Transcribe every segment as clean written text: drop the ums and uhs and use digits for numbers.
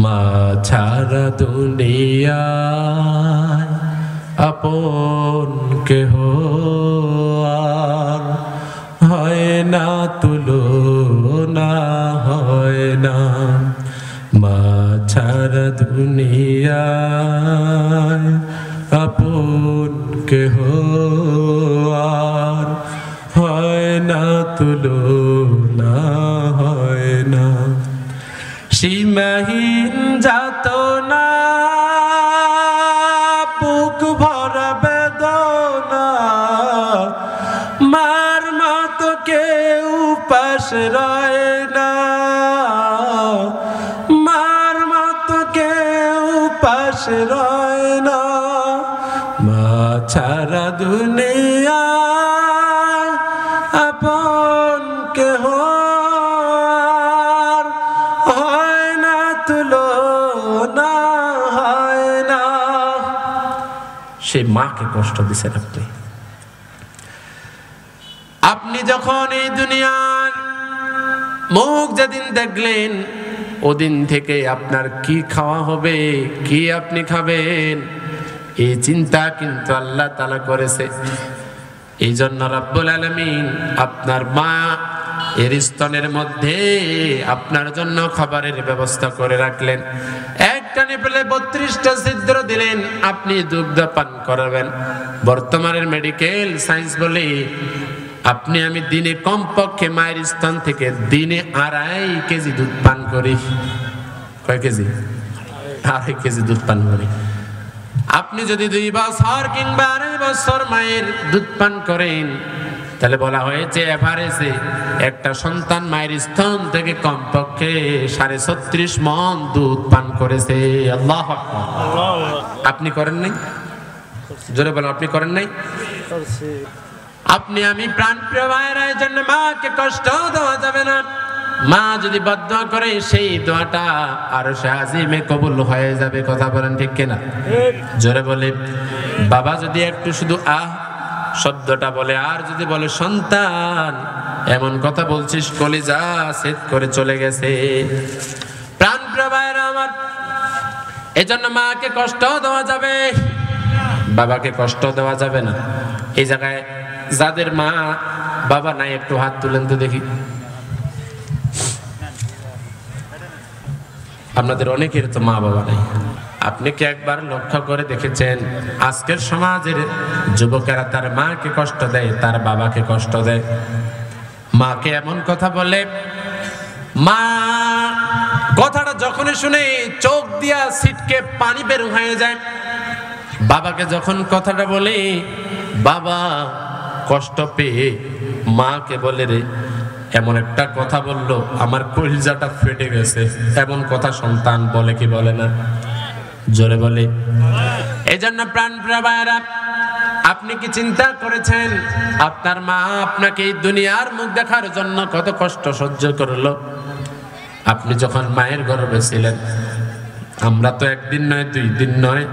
মা ছাড়া দুনিয়ায় আপন কেহ আর হয় না, তুলনা হয় না। মা ছাড়া দুনিয়ায় আপন কেহ আর হয় না, তুলনা হয় না। সীমাহীন যাতনা বুক ভরা বেদনা, মার মতো কেউ পাশে রয় না, মার মতো কেউ পাশে রয় না। মা ছাড়া দুনিয়া আপন কেহ হয় না, তুলনা হয় না। সেই মাকে কষ্ট দিছেন আপনি। আপনি যখন এই দুনিয়ার মুখ যেদিন দেখলেন, ওদিন থেকে আপনার কি খাওয়া হবে, কি আপনি খাবেন, এই চিন্তা কিন্তু আল্লাহ তাআলা করেছে। এই জন্য রব্বুল আলামিন আপনার মা এর স্তনের মধ্যে আপনার জন্য খাবারের ব্যবস্থা করে রাখলেন। একটা নিপলে 32টা ছিদ্র দিলেন, আপনি দুগ্ধ পান করাবেন। বর্তমানের মেডিকেল সায়েন্স বলে আপনি আমি দিনে কমপক্ষে মায়ের স্তন থেকে দিনে 2.5 কেজি দুধ পান করি। কয় কেজি? 2.5 কেজি দুধ পান করি। আপনি যদি 2 বছর কিংবা 2.5 বছর মায়ের দুধ পান করেন, তাহলে বলা হয়েছে এভারেজে একটা সন্তান মায়ের স্তন থেকে কমপক্ষে 36.5 মণ দুধ পান করেছে। আল্লাহু আকবার। আপনি করেন নাই? জোরে বলেন, আপনি করেন নাই? আপনি আমি প্রাণপ্রিয় ভাইরা, এই জন্য মাকে কষ্ট দেওয়া যাবে না। মা যদি বদদোয়া করে সেই দোয়াটা আরশে আজিমে কবুল হয়ে যাবে। কথা বলেন ঠিক কিনা? জোরে বলে। বাবা যদি একটু শুধু আহ শব্দটা বলে, আর যদি বলে সন্তান এমন কথা বলছিস, কলিজা সেট করে চলে গেছে। প্রাণপ্রিয় ভাইরা আমার, এজন্য মাকে কষ্ট দেওয়া যাবে, বাবাকে কষ্ট দেওয়া যাবে না। এই জায়গায় যাদের মা বাবা নাই একটু হাত তুলেন তো দেখি। আপনাদের অনেকের তো মা বাবা নাই। আপনি কি একবার লক্ষ্য করে দেখেছেন আজকের সমাজের যুবকেরা তার মাকে কষ্ট দেয়, তার বাবাকে কষ্ট দেয়। মাকে এমন কথা বলে, মা কথাটা যখনই শুনে চোখ দিয়া ছিটকে পানি বের হয়ে যায়। বাবাকে যখন কথাটা বলে, বাবা কষ্ট পেয়ে মাকে বলে, রে এমন একটা কথা বললো আমার কলিজাটা ফেটে গেছে। এমন কথা সন্তান বলে কি বলে না? জোরে বলে। এই জন্য প্রাণপ্রিয় ভাইরা, আপনি কি চিন্তা করেছেন আপনার মা আপনাকে এই দুনিয়ার মুখ দেখার জন্য কত কষ্ট সহ্য করলো? আপনি যখন মায়ের গর্ভে ছিলেন, আমরা তো 1 দিন নয় 2 দিন নয়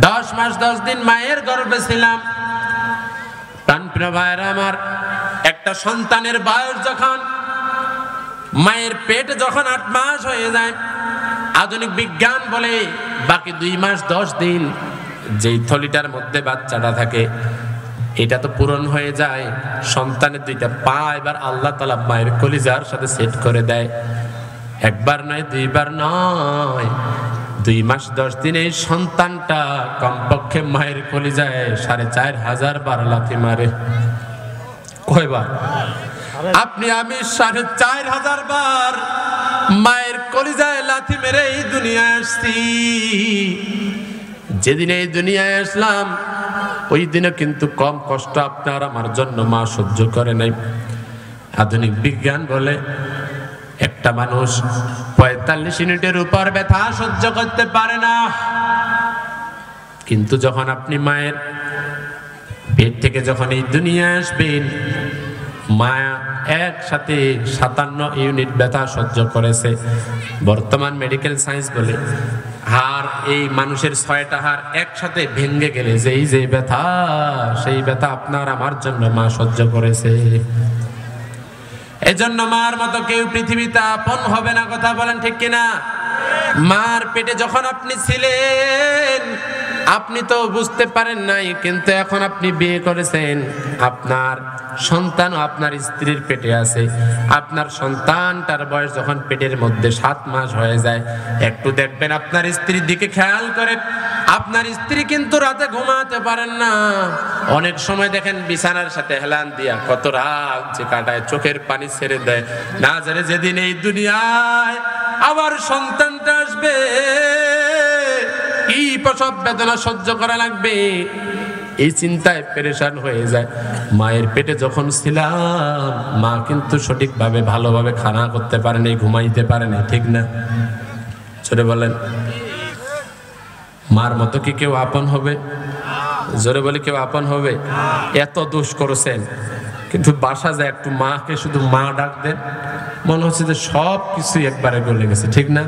10 মাস 10 দিন মায়ের গর্ভে ছিলাম। প্রাণপ্রিয় ভাইরা আমার, একটা সন্তানের বয়স যখন মায়ের পেটে যখন 8 মাস হয়ে যায়, আধুনিক বিজ্ঞান বলে বাকি 2 মাস 10 দিন যেই থলিটার মধ্যে বাচ্চাটা থাকে, এটা তো পূরণ হয়ে যায়। সন্তানের 2টা পা এবার আল্লাহ তাআলা মায়ের কলিজার সাথে সেট করে দেয়। একবার নয় 2 বার নয়, 2 মাস 10 দিন এই সন্তানটা কমপক্ষে মায়ের কলিজায় 4500 বার লাথি মারে। কয়বার? আপনি আমি 4500 বার মায়ের কলিজায় লাথি মেরে এই দুনিয়ায় আসছি। যেদিন এই দুনিয়ায় আসলাম ওই দিনে কিন্তু কম কষ্ট আপনার আমার জন্য মা সহ্য করে নাই। আধুনিক বিজ্ঞান বলে একটা মানুষ 45 মিনিটের উপর ব্যথা সহ্য করতে পারে না। কিন্তু যখন আপনি মায়ের পেট থেকে যখন এই দুনিয়ায় আসবেন, মা একসাথে 57 ইউনিট ব্যথা সহ্য করেছে। বর্তমান মেডিকেল সায়েন্স বলে হাড়, এই মানুষের 6টা হাড় একসাথে ভেঙে গেলে যে ব্যথা, সেই ব্যথা আপনার আমার জন্য মা সহ্য করেছে। এজন্য মার মতো কেউ পৃথিবীতে আপন হবে না। কথা বলেন ঠিক কিনা? মার পেটে যখন আপনি ছিলেন আপনি তো বুঝতে পারেন নাই, কিন্তু এখন আপনি বিয়ে করেছেন, আপনার সন্তান আপনার স্ত্রীর পেটে আছে। আপনার সন্তানটার বয়স যখন পেটের মধ্যে 7 মাস হয়ে যায়, একটু দেখবেন আপনার স্ত্রীর দিকে খেয়াল করে। আপনার স্ত্রী কিন্তু রাতে ঘুমাতে পারেন না, অনেক সময় দেখেন বিছানার সাথে হেলান দিয়া কত রাত যে কাটায়, চোখের পানি ছেড়ে দেয়, না জানে যেদিন এই দুনিয়ায় আবার সন্তানটা আসবে কি প্রসব বেদনা সহ্য করা লাগবে, এই চিন্তায় পেরেশান হয়ে যায়। মায়ের পেটে যখন ছিলাম মা কিন্তু সঠিকভাবে ভালোভাবে খানা করতে পারেনি, ঘুমাইতে পারেনি, ঠিক না? জোরে বলেন। মার মতো কি কেউ আপন হবে? জোরে বলে কেউ আপন হবে? এত দোষ করেছেন, কিন্তু বাসা যায় একটু মাকে শুধু মা ডাক দেন, মনে হচ্ছে যে সব কিছুই একবারে গলে গেছে, ঠিক না?